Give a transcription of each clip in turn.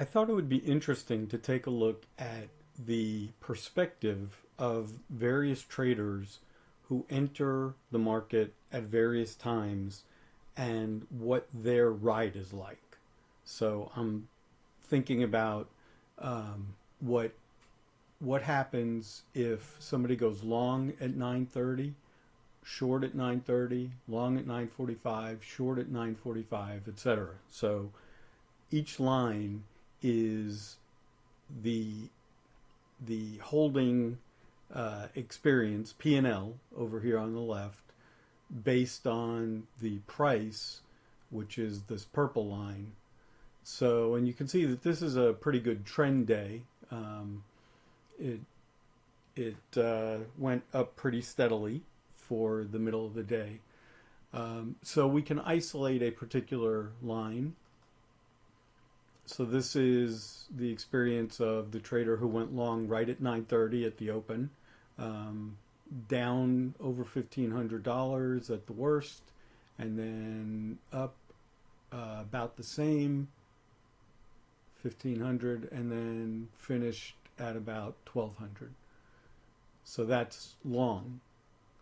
I thought it would be interesting to take a look at the perspective of various traders who enter the market at various times and what their ride is like. So I'm thinking about what happens if somebody goes long at 9:30, short at 9:30, long at 9:45, short at 9:45, etc. So each line is the holding experience P&L over here on the left based on the price, which is this purple line. So, and you can see that this is a pretty good trend day. It went up pretty steadily for the middle of the day. So we can isolate a particular line. So this is the experience of the trader who went long right at 9:30 at the open, down over $1,500 at the worst, and then up about the same, 1,500, and then finished at about 1,200. So that's long.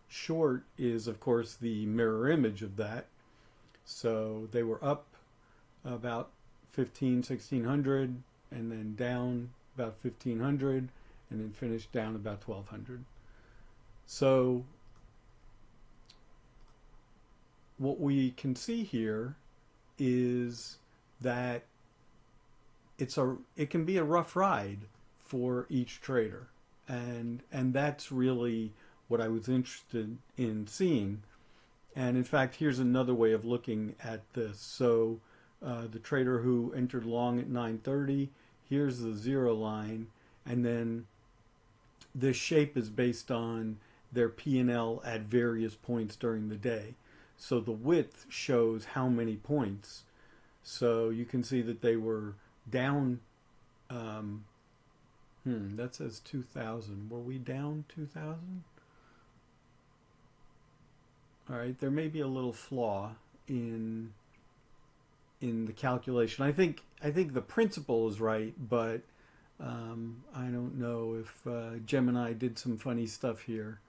Short is, of course, the mirror image of that. So they were up about 1,600, and then down about 1,500, and then finished down about 1,200. So what we can see here is that it can be a rough ride for each trader, and that's really what I was interested in seeing. And in fact, here's another way of looking at this. So the trader who entered long at 9:30, here's the zero line, and then this shape is based on their P&L at various points during the day. So the width shows how many points. So you can see that they were down. That says 2,000. Were we down 2,000? All right, there may be a little flaw in the calculation. I think the principle is right, but I don't know if Gemini did some funny stuff here.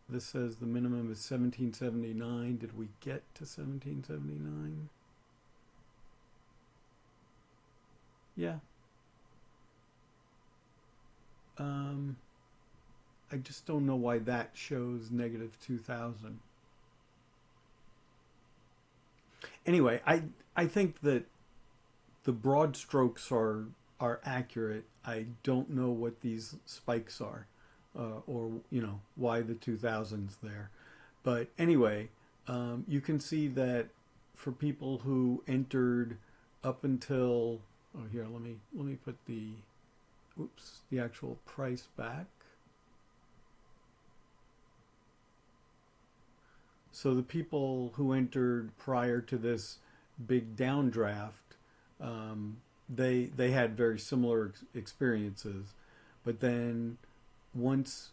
This says the minimum is 1779. Did we get to 1779? Yeah. I just don't know why that shows negative 2,000. Anyway, I think that the broad strokes are accurate. I don't know what these spikes are, or why the 2000's there. But anyway, you can see that for people who entered up until here, let me put the actual price back. So the people who entered prior to this big downdraft, they had very similar experiences, but then once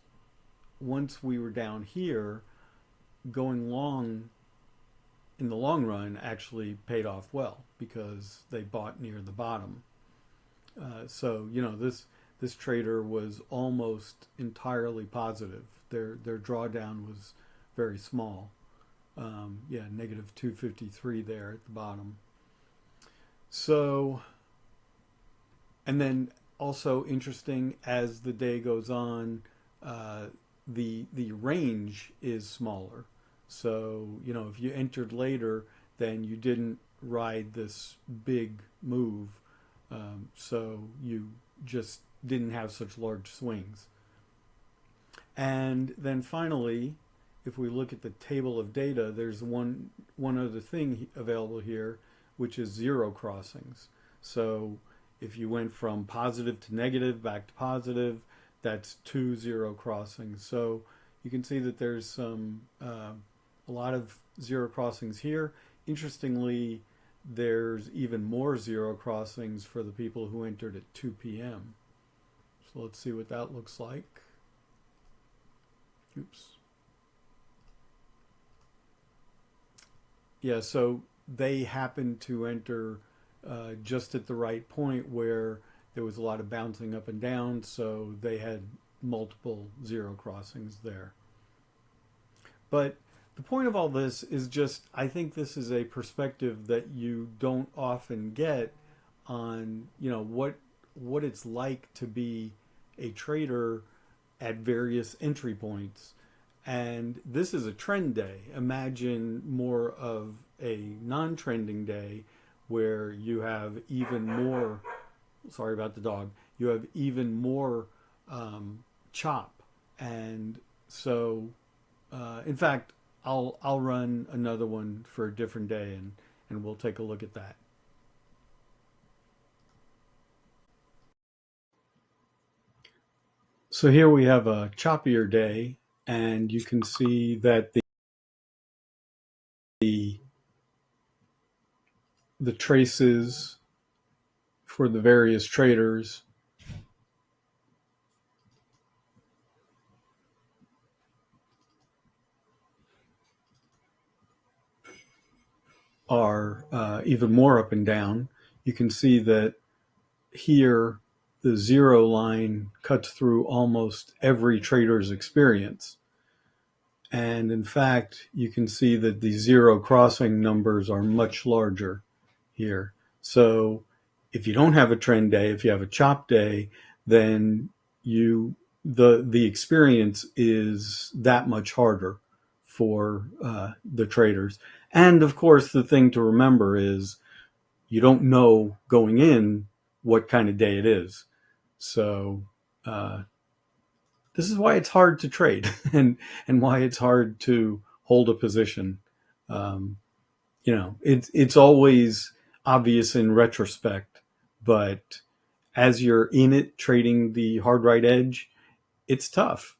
we were down here, going long in the long run actually paid off well because they bought near the bottom. So this trader was almost entirely positive. Their drawdown was very small. Negative 253 there at the bottom. So, and then also interesting, as the day goes on, the range is smaller. So if you entered later, then you didn't ride this big move, so you just didn't have such large swings. And then finally, if we look at the table of data, there's one other thing available here, which is zero crossings. So if you went from positive to negative, back to positive, that's 2 zero crossings. So you can see that there's some a lot of zero crossings here. Interestingly, there's even more zero crossings for the people who entered at 2 p.m. So let's see what that looks like. Oops. Yeah, so they happen to enter just at the right point where there was a lot of bouncing up and down, so they had multiple zero crossings there. But the point of all this is just, I think this is a perspective that you don't often get on, what it's like to be a trader at various entry points. And this is a trend day. Imagine more of a non-trending day where you have even more, sorry about the dog, you have even more chop. And so, in fact, I'll run another one for a different day, and we'll take a look at that. So here we have a choppier day, and you can see that the the traces for the various traders are even more up and down. You can see that here the zero line cuts through almost every trader's experience. And in fact, you can see that the zero crossing numbers are much larger here. So if you don't have a trend day, if you have a chop day, then the experience is that much harder for the traders. And of course, the thing to remember is you don't know going in what kind of day it is. So this is why it's hard to trade and why it's hard to hold a position. Um, it's always obvious in retrospect, but as you're in it trading the hard right edge, it's tough.